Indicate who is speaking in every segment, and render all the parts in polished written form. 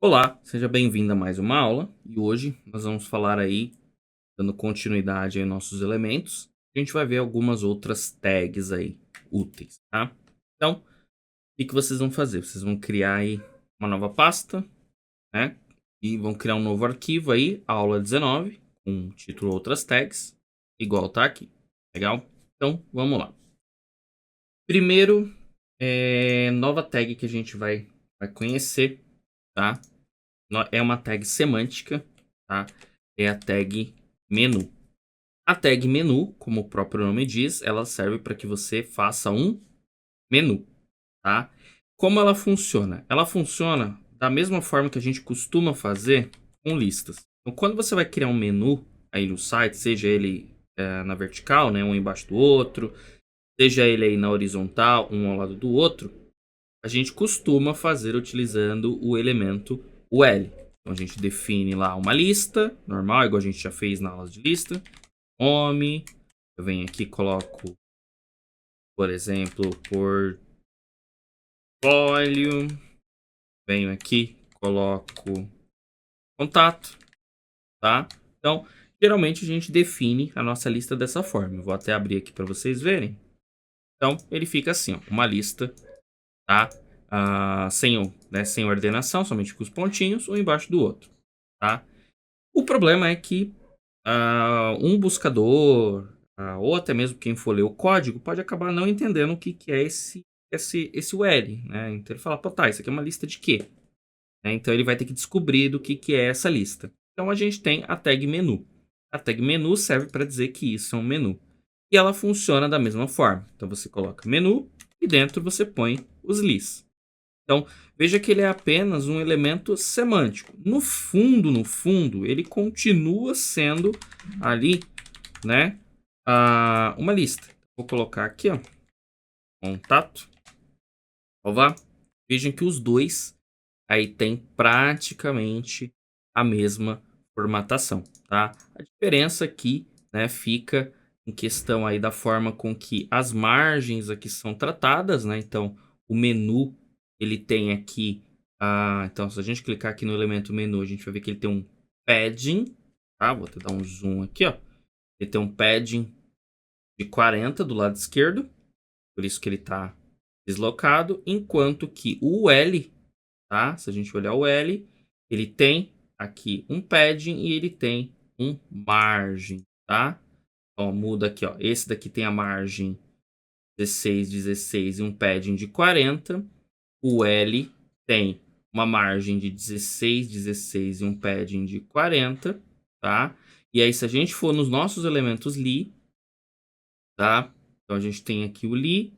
Speaker 1: Olá, seja bem-vindo a mais uma aula e hoje nós vamos falar aí, dando continuidade aí aos nossos elementos, a gente vai ver algumas outras tags aí úteis, tá? Então, o que que vocês vão fazer? Vocês vão criar aí uma nova pasta, né? E vão criar um novo arquivo aí, aula 19, com o título outras tags, igual tá aqui. Legal? Então, vamos lá. Primeiro, nova tag que a gente vai conhecer, tá? É uma tag semântica, tá? É a tag menu. A tag menu, como o próprio nome diz, ela serve para que você faça um menu, tá? Como ela funciona? Ela funciona da mesma forma que a gente costuma fazer com listas. Então, quando você vai criar um menu aí no site, seja ele na vertical, né, um embaixo do outro, seja ele aí na horizontal, um ao lado do outro, a gente costuma fazer utilizando o elemento UL. Então a gente define lá uma lista, normal, igual a gente já fez na aula de lista. Nome, eu venho aqui e coloco, por exemplo, portfólio. Venho aqui, coloco contato, tá? Então, geralmente a gente define a nossa lista dessa forma. Eu vou até abrir aqui para vocês verem. Então, ele fica assim, ó, uma lista, tá? Sem ordenação, somente com os pontinhos, um embaixo do outro, tá? O problema é que um buscador, ou até mesmo quem for ler o código, pode acabar não entendendo o que, que é esse UL, né? Então ele fala, pô, tá, isso aqui é uma lista de quê? Então ele vai ter que descobrir do que é essa lista. Então a gente tem a tag menu. A tag menu serve para dizer que isso é um menu. E ela funciona da mesma forma. Então você coloca menu e dentro você põe os lis. Então, veja que ele é apenas um elemento semântico. No fundo, ele continua sendo ali, né, uma lista. Vou colocar aqui, ó, contato, salvar. Vejam que os dois aí tem praticamente a mesma formatação, tá? A diferença aqui, né, fica em questão aí da forma com que as margens aqui são tratadas, né? Então, o menu, ele tem aqui, então se a gente clicar aqui no elemento menu, a gente vai ver que ele tem um padding, tá? Vou até dar um zoom aqui, ó. Ele tem um padding de 40 do lado esquerdo, por isso que ele tá deslocado, enquanto que o L, tá? Se a gente olhar o L, ele tem aqui um padding e ele tem um margem, tá? Ó, muda aqui, ó. Esse daqui tem a margem 16, 16 e um padding de 40. O L tem uma margem de 16, 16 e um padding de 40, tá? E aí, se a gente for nos nossos elementos li, tá? Então, a gente tem aqui o li,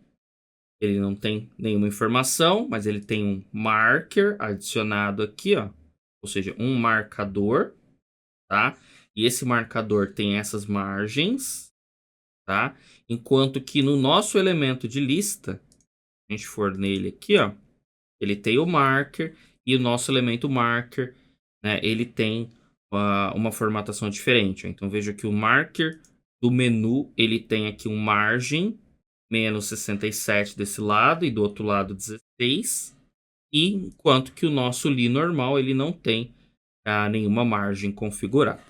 Speaker 1: ele não tem nenhuma informação, mas ele tem um marker adicionado aqui, ó. Ou seja, um marcador, tá? E esse marcador tem essas margens, tá? Enquanto que no nosso elemento de lista, se a gente for nele aqui, ó, ele tem o marker e o nosso elemento marker, né, ele tem uma formatação diferente. Ó. Então veja que o marker do menu, ele tem aqui um margem menos 67 desse lado e do outro lado 16. E enquanto que o nosso li normal, ele não tem nenhuma margem configurada.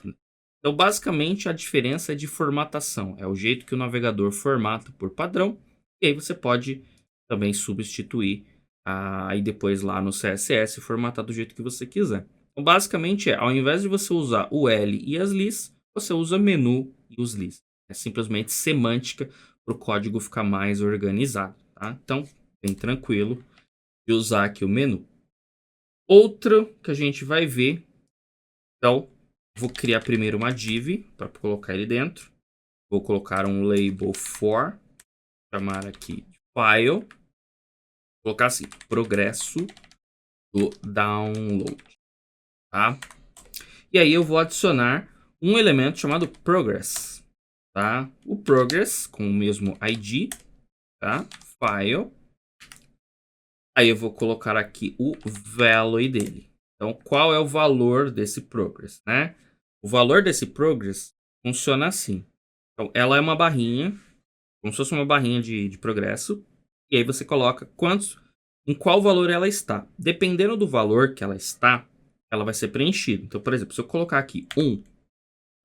Speaker 1: Então, basicamente, a diferença é de formatação. É o jeito que o navegador formata por padrão. E aí você pode também substituir aí depois lá no CSS formatar do jeito que você quiser. Então, basicamente ao invés de você usar o L e as lis, você usa menu e os lis. É simplesmente semântica para o código ficar mais organizado, tá? Então, bem tranquilo de usar aqui o menu. Outra que a gente vai ver, então, vou criar primeiro uma div para colocar ele dentro. Vou colocar um label for, chamar aqui file, colocar assim, progresso do download, tá? E aí eu vou adicionar um elemento chamado progress, tá? O progress com o mesmo ID, tá? File. Aí eu vou colocar aqui o value dele. Então, qual é o valor desse progress, né? O valor desse progress funciona assim. Então, ela é uma barrinha, como se fosse uma barrinha de progresso. E aí você coloca em qual valor ela está. Dependendo do valor que ela está, ela vai ser preenchida. Então, por exemplo, se eu colocar aqui 1,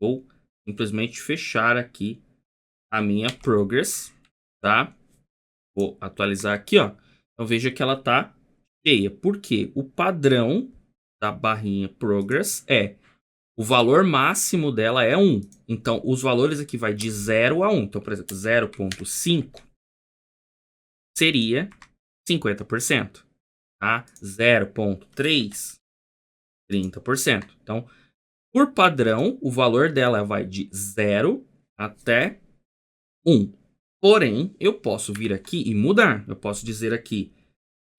Speaker 1: vou simplesmente fechar aqui a minha progress, tá? Vou atualizar aqui, ó. Então, veja que ela tá cheia. Por quê? O padrão da barrinha progress é o valor máximo dela é 1. Então, os valores aqui vai de 0 a 1. Então, por exemplo, 0,5 seria 50%. Tá? 0,3, 30%. Então, por padrão, o valor dela vai de 0 até 1. Porém, eu posso vir aqui e mudar. Eu posso dizer aqui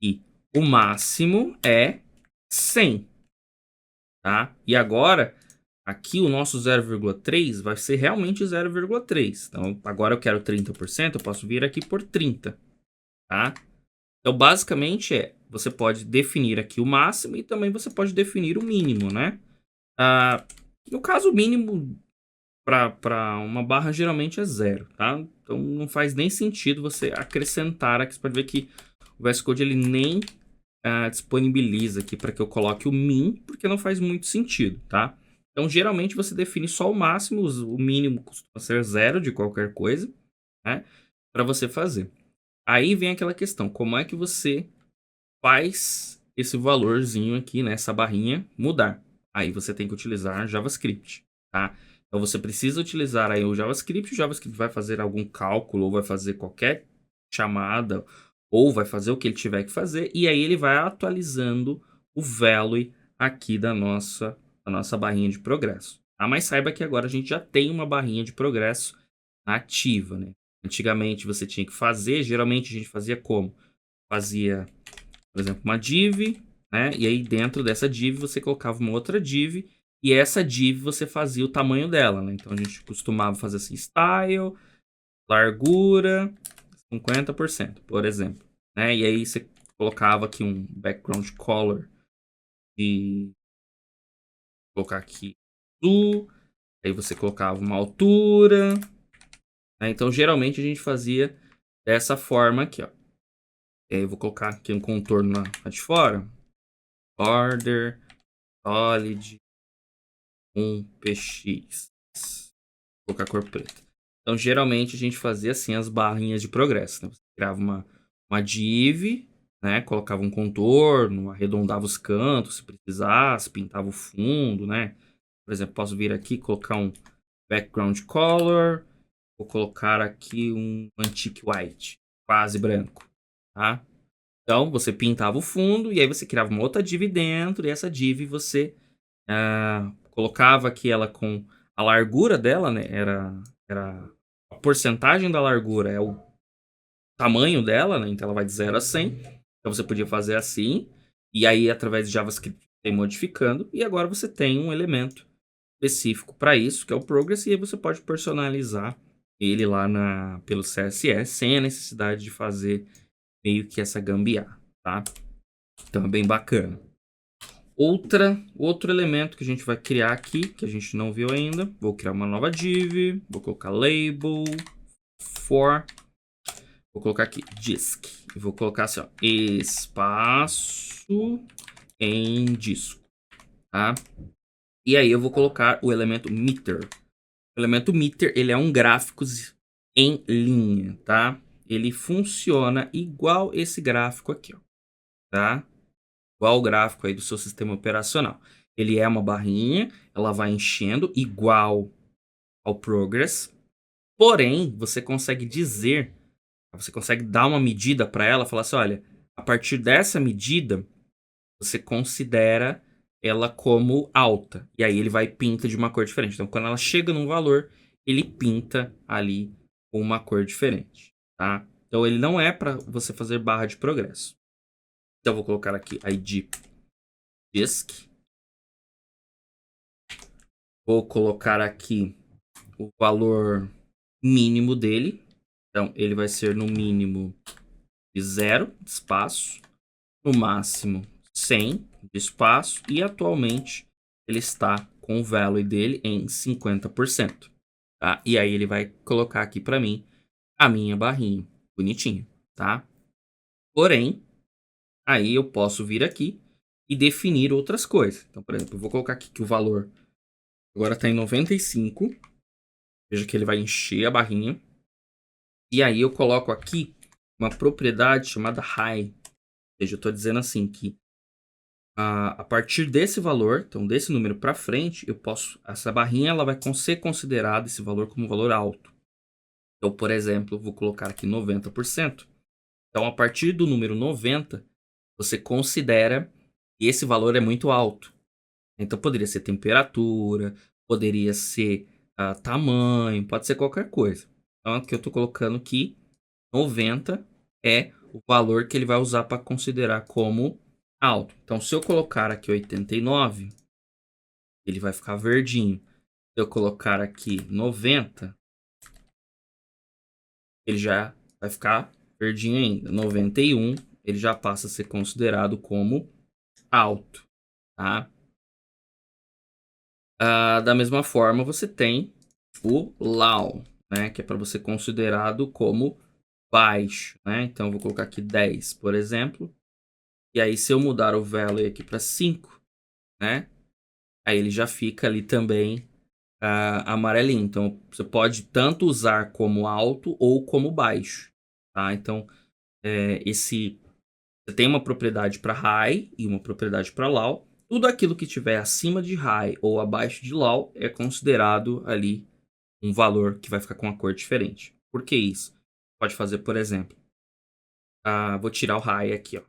Speaker 1: que o máximo é 100. Tá? E agora, aqui o nosso 0,3 vai ser realmente 0,3. Então, agora eu quero 30%, eu posso vir aqui por 30. Tá? Então, basicamente, você pode definir aqui o máximo e também você pode definir o mínimo, né? No caso, o mínimo para uma barra geralmente é 0, tá? Então, não faz nem sentido você acrescentar aqui. Você pode ver que o VS Code ele nem disponibiliza aqui para que eu coloque o min, porque não faz muito sentido, tá? Então, geralmente, você define só o máximo, o mínimo costuma ser 0 de qualquer coisa, né? Para você fazer. Aí vem aquela questão, como é que você faz esse valorzinho aqui, né, essa barrinha, mudar? Aí você tem que utilizar JavaScript, tá? Então você precisa utilizar aí o JavaScript vai fazer algum cálculo, ou vai fazer qualquer chamada, ou vai fazer o que ele tiver que fazer, e aí ele vai atualizando o value aqui da nossa barrinha de progresso. Tá? Mas saiba que agora a gente já tem uma barrinha de progresso ativa, né? Antigamente você tinha que fazer, geralmente a gente fazia como? Fazia, por exemplo, uma div, né? E aí dentro dessa div você colocava uma outra div e essa div você fazia o tamanho dela, né? Então a gente costumava fazer assim, style, largura, 50%, por exemplo, né? E aí você colocava aqui um background color e colocar aqui azul, aí você colocava uma altura, né? Então geralmente a gente fazia dessa forma aqui, ó. E aí eu vou colocar aqui um contorno lá de fora, border solid 1px. Vou colocar cor preta. Então, geralmente, a gente fazia assim as barrinhas de progresso. Né? Você criava uma div, né? Colocava um contorno, arredondava os cantos se precisasse, pintava o fundo, né? Por exemplo, posso vir aqui colocar um background color. Vou colocar aqui um antique white, quase branco, tá? Então, você pintava o fundo e aí você criava uma outra div dentro e essa div você colocava aqui ela com a largura dela, né? Era a porcentagem da largura, é o tamanho dela, né? Então ela vai de 0 a 100. Então você podia fazer assim. E aí, através de JavaScript, tem modificando. E agora você tem um elemento específico para isso, que é o Progress. E aí você pode personalizar ele lá pelo CSS, sem a necessidade de fazer meio que essa gambiarra, tá? Então é bem bacana. Outro elemento que a gente vai criar aqui, que a gente não viu ainda. Vou criar uma nova div. Vou colocar label for. Vou colocar aqui disk. E vou colocar assim, ó, espaço em disco. Tá? E aí eu vou colocar o elemento meter. O elemento meter, ele é um gráfico em linha, tá? Ele funciona igual esse gráfico aqui, ó. Tá? Igual o gráfico aí do seu sistema operacional. Ele é uma barrinha, ela vai enchendo igual ao progress. Porém, você consegue dizer, você consegue dar uma medida para ela, falar assim, olha, a partir dessa medida, você considera ela como alta. E aí ele vai pinta de uma cor diferente. Então, quando ela chega num valor, ele pinta ali com uma cor diferente, tá? Então, ele não é para você fazer barra de progresso. Então, eu vou colocar aqui ID disk. Vou colocar aqui o valor mínimo dele. Então, ele vai ser no mínimo de 0 de espaço, no máximo 100 de espaço e atualmente ele está com o value dele em 50%. Tá? E aí ele vai colocar aqui para mim a minha barrinha, bonitinha, tá? Porém, aí eu posso vir aqui e definir outras coisas. Então, por exemplo, eu vou colocar aqui que o valor agora está em 95. Veja que ele vai encher a barrinha. E aí eu coloco aqui uma propriedade chamada high. Ou seja, eu estou dizendo assim que a partir desse valor, então desse número para frente, eu posso, essa barrinha ela vai ser considerada esse valor como um valor alto. Então, por exemplo, eu vou colocar aqui 90%. Então, a partir do número 90, você considera que esse valor é muito alto. Então, poderia ser temperatura, poderia ser tamanho, pode ser qualquer coisa. Então, aqui eu estou colocando que 90 é o valor que ele vai usar para considerar como alto. Então, se eu colocar aqui 89, ele vai ficar verdinho. Se eu colocar aqui 90, ele já vai ficar verdinho ainda. 91, ele já passa a ser considerado como alto, tá? Da mesma forma, você tem o low, né? Que é para você considerado como baixo, né? Então, eu vou colocar aqui 10, por exemplo. E aí, se eu mudar o value aqui para 5, né? Aí ele já fica ali também amarelinho. Então, você pode tanto usar como alto ou como baixo, tá? Então, você tem uma propriedade para high e uma propriedade para low. Tudo aquilo que tiver acima de high ou abaixo de low é considerado ali um valor que vai ficar com uma cor diferente. Por que isso? Pode fazer, por exemplo, vou tirar o high aqui, ó.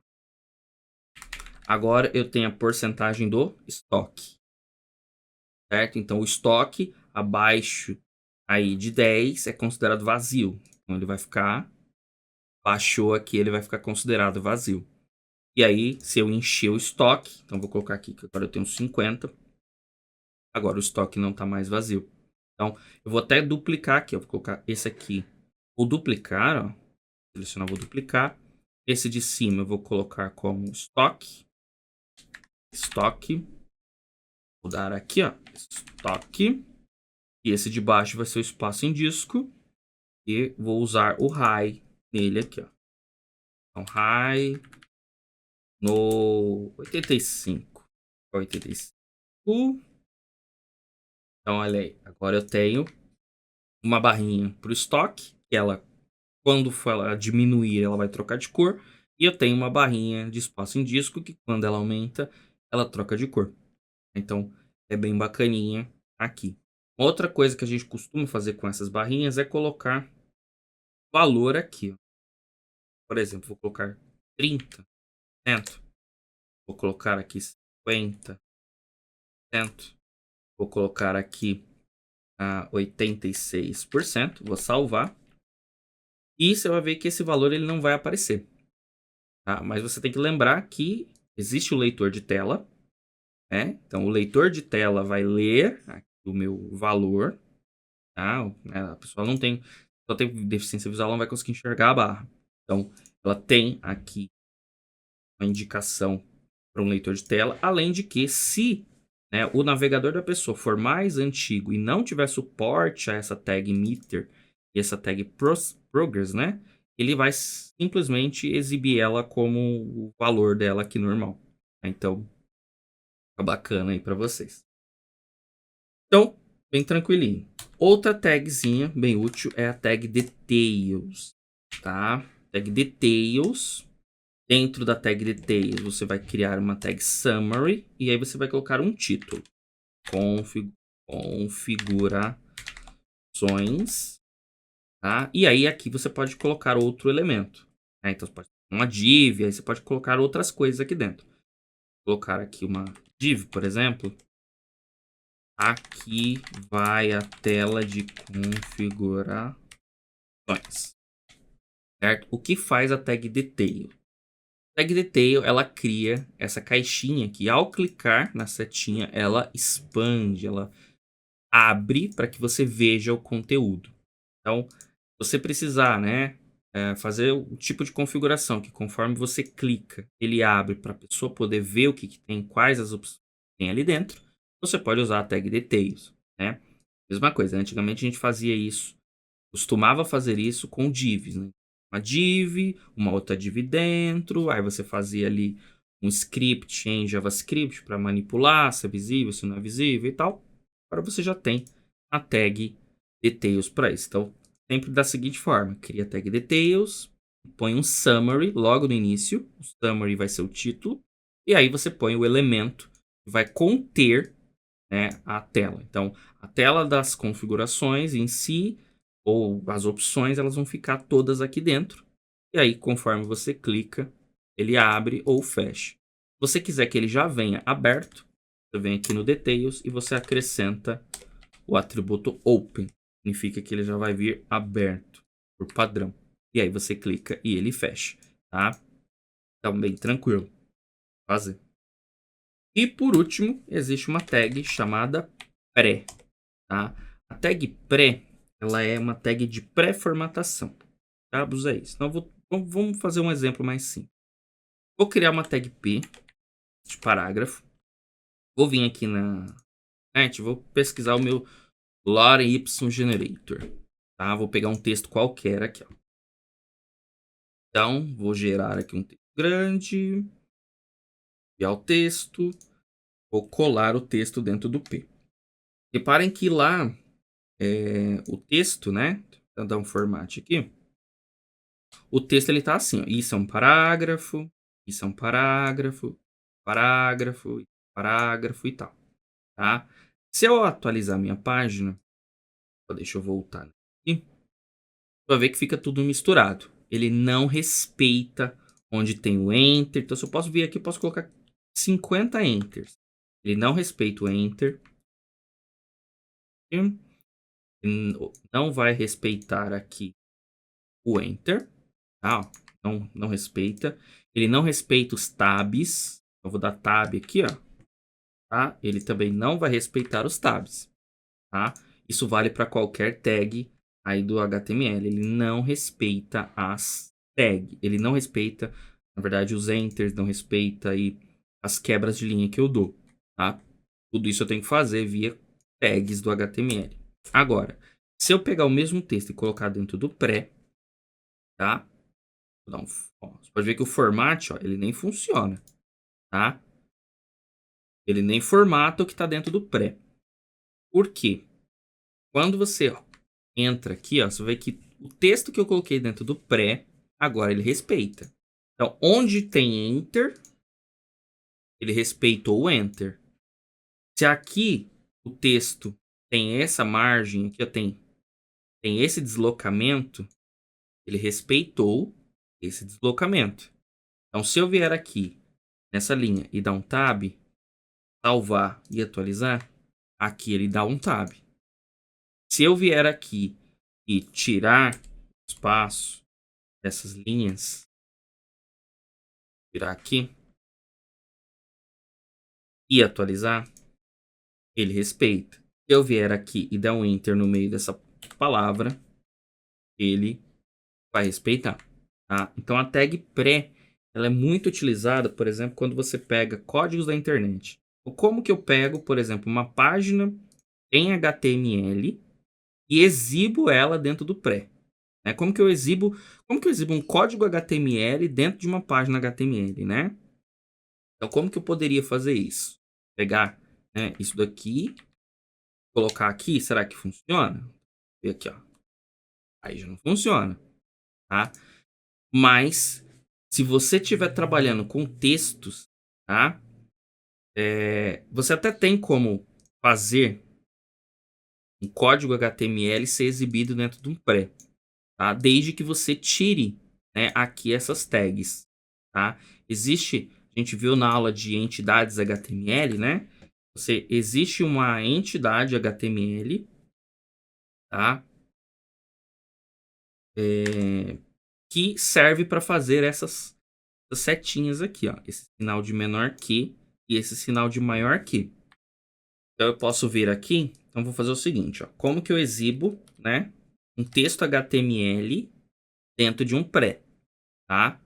Speaker 1: Agora eu tenho a porcentagem do estoque, certo? Então o estoque abaixo aí de 10 é considerado vazio. Então ele vai ficar, baixou aqui, ele vai ficar considerado vazio. E aí, se eu encher o estoque, então vou colocar aqui que agora eu tenho 50. Agora o estoque não está mais vazio. Então, eu vou até duplicar aqui, eu vou colocar esse aqui. Vou duplicar, ó. Selecionar, vou duplicar. Esse de cima eu vou colocar como estoque. Estoque. Vou dar aqui, ó. Estoque. E esse de baixo vai ser o espaço em disco. E vou usar o high nele aqui, ó. Então, high no 85. 85. Então, olha aí. Agora eu tenho uma barrinha para o estoque. Que ela, quando for ela diminuir, ela vai trocar de cor. E eu tenho uma barrinha de espaço em disco que, quando ela aumenta, ela troca de cor. Então, é bem bacaninha aqui. Outra coisa que a gente costuma fazer com essas barrinhas é colocar valor aqui, ó. Por exemplo, vou colocar 30%. Vou colocar aqui 50%. Vou colocar aqui 86%. Vou salvar. E você vai ver que esse valor ele não vai aparecer. Tá? Mas você tem que lembrar que existe o leitor de tela. Né? Então, o leitor de tela vai ler aqui o meu valor. Tá? A pessoa não tem, só tem deficiência visual, ela não vai conseguir enxergar a barra. Então, ela tem aqui uma indicação para um leitor de tela, além de que se o navegador da pessoa for mais antigo e não tiver suporte a essa tag meter e essa tag progress, né, ele vai simplesmente exibir ela como o valor dela aqui normal. Então, fica bacana aí para vocês. Então, bem tranquilinho. Outra tagzinha bem útil é a tag details, tá? Tag details. Dentro da tag details, você vai criar uma tag summary e aí você vai colocar um título. Configurações, tá? E aí aqui você pode colocar outro elemento, né? Então você pode uma div, aí você pode colocar outras coisas aqui dentro. Vou colocar aqui uma div, por exemplo. Aqui vai a tela de configurações, certo? O que faz a tag detail? Tag Detail, ela cria essa caixinha que ao clicar na setinha, ela expande, ela abre para que você veja o conteúdo. Então, você precisar, né, fazer o tipo de configuração que conforme você clica, ele abre para a pessoa poder ver o que tem, quais as opções que tem ali dentro, você pode usar a tag Details, né? Mesma coisa, antigamente a gente fazia isso, costumava fazer isso com divs, né? Uma div, uma outra div dentro, aí você fazia ali um script em JavaScript para manipular se é visível, se não é visível e tal. Agora você já tem a tag details para isso. Então, sempre da seguinte forma: cria a tag details, põe um summary logo no início. O summary vai ser o título. E aí você põe o elemento que vai conter, né, a tela. Então, a tela das configurações em si, ou as opções, elas vão ficar todas aqui dentro. E aí, conforme você clica, ele abre ou fecha. Se você quiser que ele já venha aberto, você vem aqui no Details e você acrescenta o atributo Open. Significa que ele já vai vir aberto, por padrão. E aí você clica e ele fecha, tá? Então, bem tranquilo. Fazer. E por último, existe uma tag chamada pré, tá? A tag pré, ela é uma tag de pré-formatação. Cabos é isso. Então, vamos fazer um exemplo mais simples. Vou criar uma tag P de parágrafo. Vou vir aqui na net, vou pesquisar o meu Lore Y Generator. Tá? Vou pegar um texto qualquer aqui, ó. Então, vou gerar aqui um texto grande. Copiar o texto. Vou colar o texto dentro do P. Reparem que lá, o texto, né? Vou dar um formato aqui. O texto ele tá assim, ó. Isso é um parágrafo. Isso é um parágrafo. Parágrafo. Parágrafo e tal. Tá? Se eu atualizar minha página, deixa eu voltar aqui, vai ver que fica tudo misturado. Ele não respeita onde tem o Enter. Então, se eu posso vir aqui, eu posso colocar 50 Enters. Ele não respeita o Enter. Ele não vai respeitar aqui o Enter. Tá? Não respeita. Ele não respeita os tabs. Eu vou dar tab aqui, ó. Tá? Ele também não vai respeitar os tabs. Tá? Isso vale para qualquer tag aí do HTML. Ele não respeita as tags. Ele não respeita, na verdade, os enters, não respeita aí as quebras de linha que eu dou. Tá? Tudo isso eu tenho que fazer via tags do HTML. Agora, se eu pegar o mesmo texto e colocar dentro do pré, tá? Vou dar você pode ver que o format, ó, ele nem funciona, tá? Ele nem formata o que está dentro do pré. Por quê? Quando você entra aqui, ó, você vê que o texto que eu coloquei dentro do pré, agora ele respeita. Então, onde tem enter, ele respeitou o enter. Se aqui o texto tem essa margem, aqui ó, tem esse deslocamento, ele respeitou esse deslocamento. Então, se eu vier aqui nessa linha e dar um tab, salvar e atualizar, aqui ele dá um tab. Se eu vier aqui e tirar espaço dessas linhas, virar aqui e atualizar, ele respeita. Se eu vier aqui e dar um enter no meio dessa palavra, ele vai respeitar. Tá? Então a tag pré, ela é muito utilizada, por exemplo, quando você pega códigos da internet. Ou como que eu pego, por exemplo, uma página em HTML e exibo ela dentro do pré. Né? Como que eu exibo um código HTML dentro de uma página HTML, né? Então, como que eu poderia fazer isso? Pegar, né, isso daqui, colocar aqui, será que funciona? E aqui, ó. Aí já não funciona, tá? Mas, se você estiver trabalhando com textos, tá? Você até tem como fazer um código HTML ser exibido dentro de um pré, tá? Desde que você tire, né, aqui essas tags, tá? A gente viu na aula de entidades HTML, né? Existe uma entidade HTML, tá? Que serve para fazer essas setinhas aqui, ó. Esse sinal de menor que e esse sinal de maior que. Então eu posso vir aqui, então vou fazer o seguinte, ó. Como que eu exibo, né, um texto HTML dentro de um pré, tá?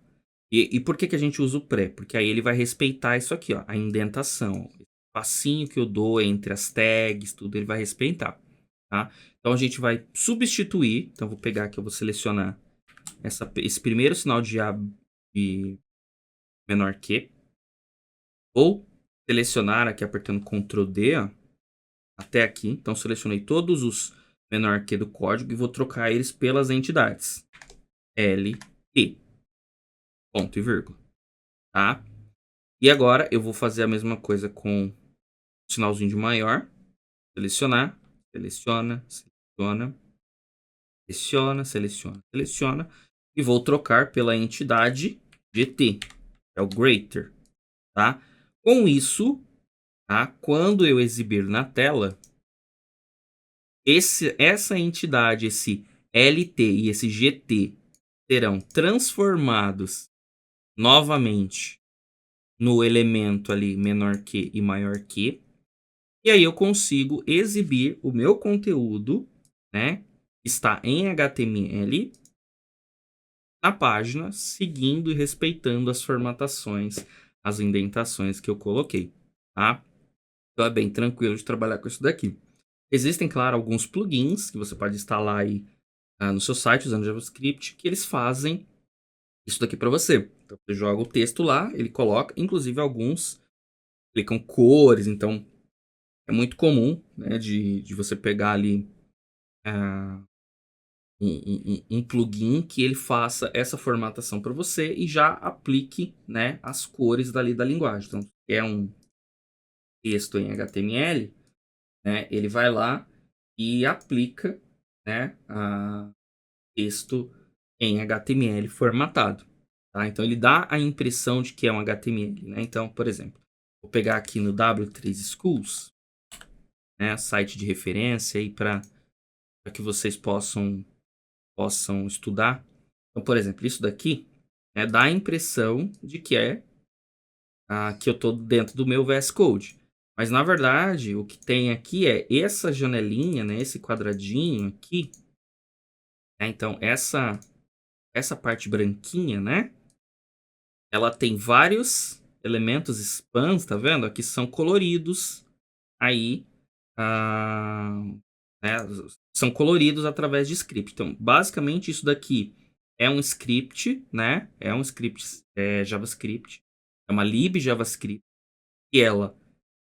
Speaker 1: E por que a gente usa o pré? Porque aí ele vai respeitar isso aqui, ó, a indentação. O passinho que eu dou entre as tags, tudo, ele vai respeitar, tá? Então a gente vai substituir, então vou pegar aqui, eu vou selecionar esse primeiro sinal de menor que, Vou selecionar aqui apertando Ctrl D, ó, até aqui. Então, selecionei todos os menor que do código e vou trocar eles pelas entidades. LT, ponto e vírgula, tá? E agora eu vou fazer a mesma coisa com o sinalzinho de maior. Selecionar, seleciona, seleciona, seleciona, seleciona, seleciona. E vou trocar pela entidade GT, é o greater, tá? Com isso, tá? Quando eu exibir na tela, essa entidade, esse LT e esse GT serão transformados novamente no elemento ali menor que e maior que. E aí eu consigo exibir o meu conteúdo, né? Está em HTML na página, seguindo e respeitando as formatações, as indentações que eu coloquei, tá? Então é bem tranquilo de trabalhar com isso daqui. Existem, claro, alguns plugins que você pode instalar aí no seu site usando JavaScript, que eles fazem isso daqui para você. Então você joga o texto lá, ele coloca, inclusive alguns aplicam cores, então é muito comum, né, de você pegar ali um plugin que ele faça essa formatação para você e já aplique, né, as cores dali da linguagem. Então, se é um texto em HTML, né, ele vai lá e aplica, né, texto em HTML formatado. Tá? Então, ele dá a impressão de que é um HTML. Né? Então, por exemplo, vou pegar aqui no W3 Schools, né, site de referência para que vocês possam estudar. Então, por exemplo, isso daqui dá a impressão de que que eu estou dentro do meu VS Code. Mas, na verdade, o que tem aqui é essa janelinha, né, esse quadradinho aqui. Né, então, essa parte branquinha, né, ela tem vários elementos spans, tá vendo? Aqui são coloridos. Aí, né, são coloridos através de script. Então, basicamente, isso daqui é um script, né? É um script JavaScript. É uma lib JavaScript. E ela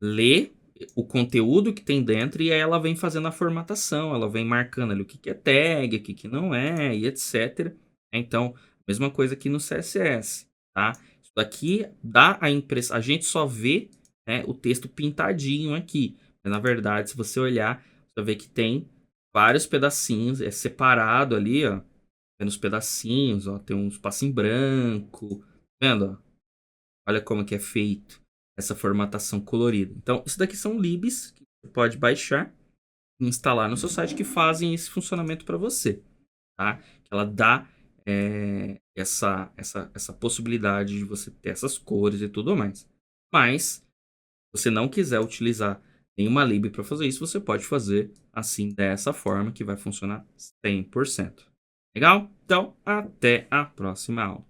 Speaker 1: lê o conteúdo que tem dentro e aí ela vem fazendo a formatação. Ela vem marcando ali o que é tag, o que não é e etc. Então, mesma coisa aqui no CSS, tá? Isso daqui dá a impressão... A gente só vê, né, o texto pintadinho aqui. Mas, na verdade, se você olhar, você vai ver que tem vários pedacinhos. É separado ali, ó. Tem os pedacinhos, ó. Tem um espaço em branco. Tá vendo, ó? Olha como que é feito essa formatação colorida. Então, isso daqui são libs que você pode baixar e instalar no seu site que fazem esse funcionamento para você, tá? Que ela dá essa possibilidade de você ter essas cores e tudo mais. Mas, se você não quiser utilizar nenhuma lib para fazer isso, você pode fazer assim, dessa forma, que vai funcionar 100%. Legal? Então, até a próxima aula.